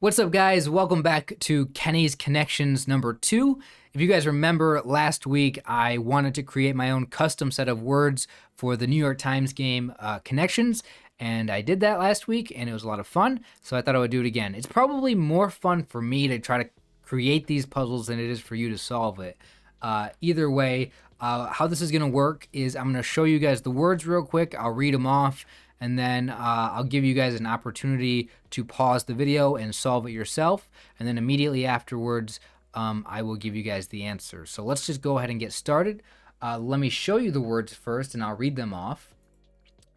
What's up, guys? Welcome back to Kenny's Connections number 2. If you guys remember, last week I wanted to create my own custom set of words for the New York Times game Connections, and I did that last week, and it was a lot of fun, so I thought I would do it again. It's probably more fun for me to try to create these puzzles than it is for you to solve it. Either way, how this is going to work is I'm going to show you guys the words real quick. I'll read them off, and then I'll give you guys an opportunity to pause the video and solve it yourself. And then immediately afterwards, I will give you guys the answer. So let's just go ahead and get started. Let me show you the words first, and I'll read them off.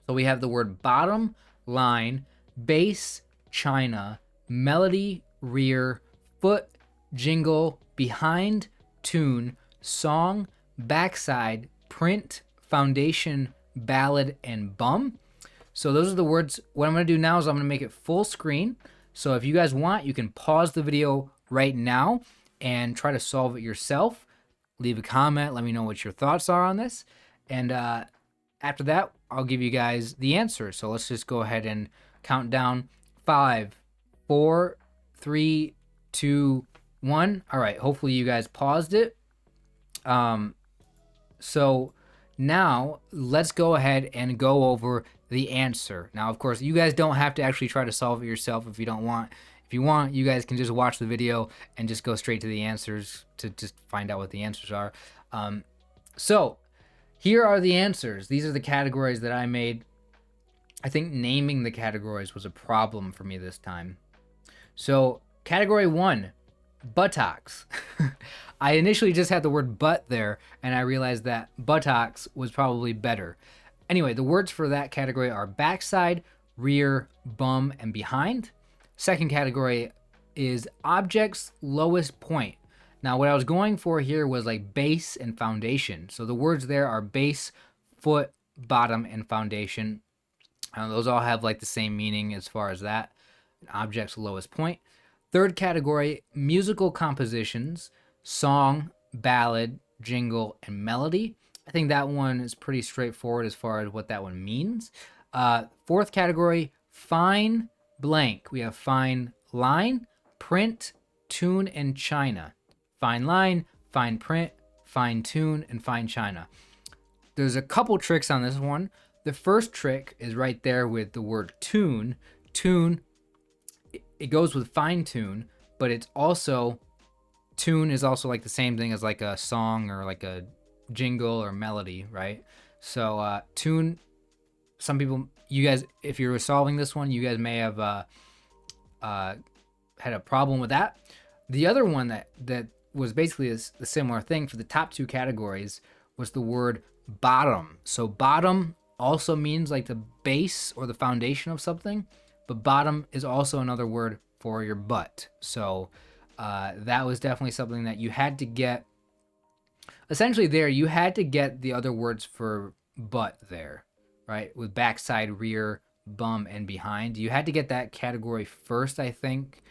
So we have the word bottom, line, bass, china, melody, rear, foot, jingle, behind, tune, song, backside, print, foundation, ballad, and bum. So those are the words. What I'm going to do now is I'm going to make it full screen. So if you guys want, you can pause the video right now and try to solve it yourself. Leave a comment. Let me know what your thoughts are on this. And after that, I'll give you guys the answer. So let's just go ahead and count down. 5, 4, 3, 2, 1. All right. Hopefully you guys paused it. So now let's go ahead and go over the answer. Now, of course, you guys don't have to actually try to solve it yourself if you don't want. If you want, you guys can just watch the video and just go straight to the answers to just find out what the answers are. So here are the answers. These are the categories that I made. I think naming the categories was a problem for me this time. So category 1, buttocks. I initially just had the word butt there, and I realized that buttocks was probably better. Anyway, the words for that category are backside, rear, bum, and behind. Second category is object's lowest point. Now, what I was going for here was like base and foundation. So the words there are base, foot, bottom, and foundation. Those all have like the same meaning as far as that. An object's lowest point. Third category, musical compositions, song, ballad, jingle, and melody. I think that one is pretty straightforward as far as what that one means. Fourth category, fine blank. We have fine line, print, tune, and china. Fine line, fine print, fine tune, and fine china. There's a couple tricks on this one. The first trick is right there with the word tune. Tune, it goes with fine tune, but it's also, tune is also like the same thing as like a song or like a jingle or melody, right? So tune, some people, you guys, if you're solving this one, you guys may have had a problem with that. The other one that was basically a similar thing for the top 2 categories was the word bottom. So bottom also means like the base or the foundation of something, but bottom is also another word for your butt. So that was definitely something that you had to get. Essentially there, you had to get the other words for butt there, right? With backside, rear, bum, and behind. You had to get that category first, I think,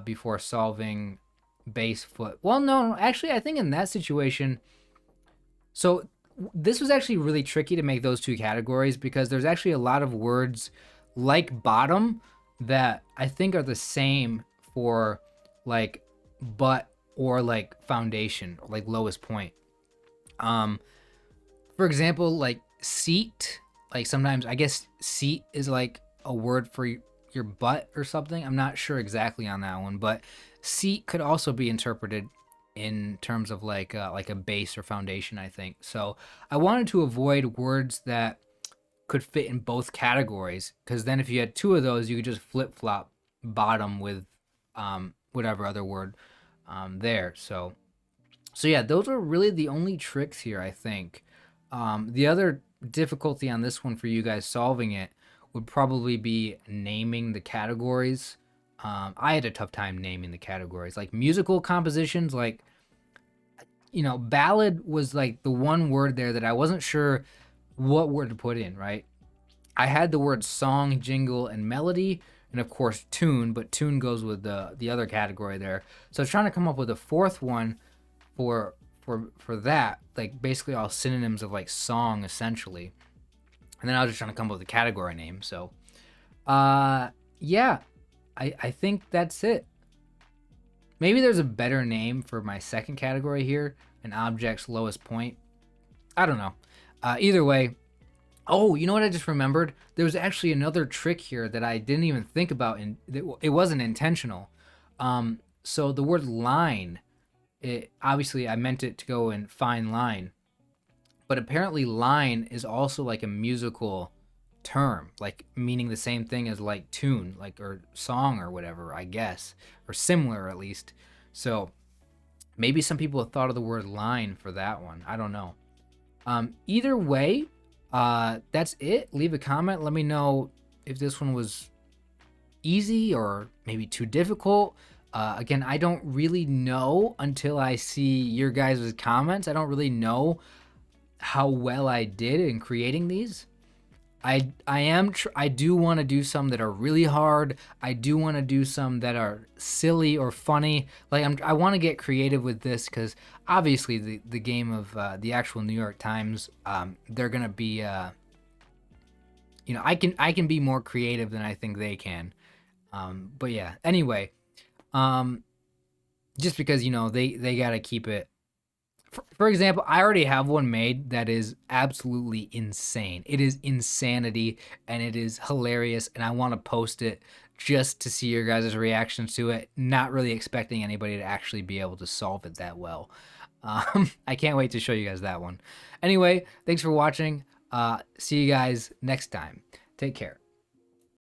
before solving base, foot. Well, no, actually, I think in that situation, so this was actually really tricky to make those 2 categories because there's actually a lot of words like bottom that I think are the same for like butt or like foundation or like lowest point. For example, like seat, like sometimes I guess seat is like a word for your butt or something. I'm not sure exactly on that one, but seat could also be interpreted in terms of like a base or foundation, I think. So I wanted to avoid words that could fit in both categories, because then if you had 2 of those, you could just flip-flop bottom with whatever other word there. So yeah, those are really the only tricks here, I think. The other difficulty on this one for you guys solving it would probably be naming the categories. I had a tough time naming the categories. Like musical compositions, like, you know, ballad was like the one word there that I wasn't sure what word to put in, right? I had the word song, jingle, and melody, and of course tune, but tune goes with the other category there. So I was trying to come up with a fourth one for that, like basically all synonyms of like song essentially. And then I was just trying to come up with a category name. So yeah, I think that's it. Maybe there's a better name for my second category here, an object's lowest point. I don't know. Either way, oh, you know what I just remembered? There was actually another trick here that I didn't even think about, and it wasn't intentional. So the word line, obviously I meant it to go in fine line, but apparently line is also like a musical term, like meaning the same thing as like tune, like or song or whatever, I guess, or similar at least. So maybe some people have thought of the word line for that one. I don't know. Either way, that's it. Leave a comment. Let me know if this one was easy or maybe too difficult. Again, I don't really know until I see your guys' comments. I don't really know how well I did in creating these. I do want to do some that are really hard. I do want to do some that are silly or funny. Like I want to get creative with this because obviously the game of the actual New York Times, they're gonna be I can be more creative than I think they can. But yeah. Anyway, just because they gotta keep it. For example, I already have one made that is absolutely insane. It is insanity and it is hilarious, and I want to post it just to see your guys' reactions to it. Not really expecting anybody to actually be able to solve it that well. I can't wait to show you guys that one. Anyway, thanks for watching. See you guys next time. Take care.